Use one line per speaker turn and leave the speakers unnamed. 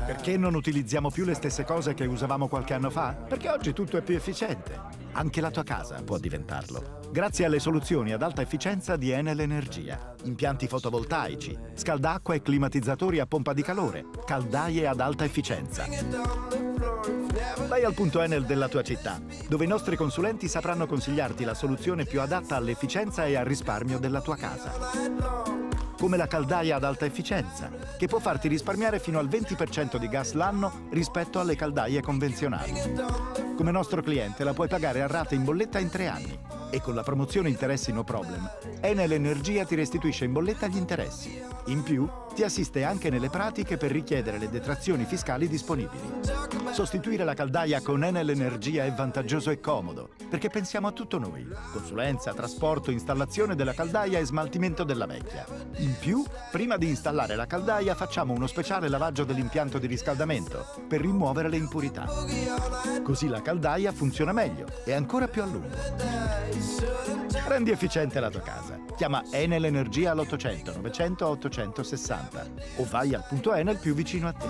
Perché non utilizziamo più le stesse cose che usavamo qualche anno fa? Perché oggi tutto è più efficiente. Anche la tua casa può diventarlo. Grazie alle soluzioni ad alta efficienza di Enel Energia. Impianti fotovoltaici, scaldacqua e climatizzatori a pompa di calore, caldaie ad alta efficienza. Vai al punto Enel della tua città, dove i nostri consulenti sapranno consigliarti la soluzione più adatta all'efficienza e al risparmio della tua casa. Come la caldaia ad alta efficienza, che può farti risparmiare fino al 20% di gas l'anno rispetto alle caldaie convenzionali. Come nostro cliente la puoi pagare a rate in bolletta in 3 anni. E con la promozione Interessi No Problem, Enel Energia ti restituisce in bolletta gli interessi. In più, ti assiste anche nelle pratiche per richiedere le detrazioni fiscali disponibili. Sostituire la caldaia con Enel Energia è vantaggioso e comodo, perché pensiamo a tutto noi. Consulenza, trasporto, installazione della caldaia e smaltimento della vecchia. In più, prima di installare la caldaia facciamo uno speciale lavaggio dell'impianto di riscaldamento per rimuovere le impurità. Così la caldaia funziona meglio e ancora più a lungo. Rendi efficiente la tua casa. Chiama Enel Energia all'800 900 860 o vai al punto Enel più vicino a te.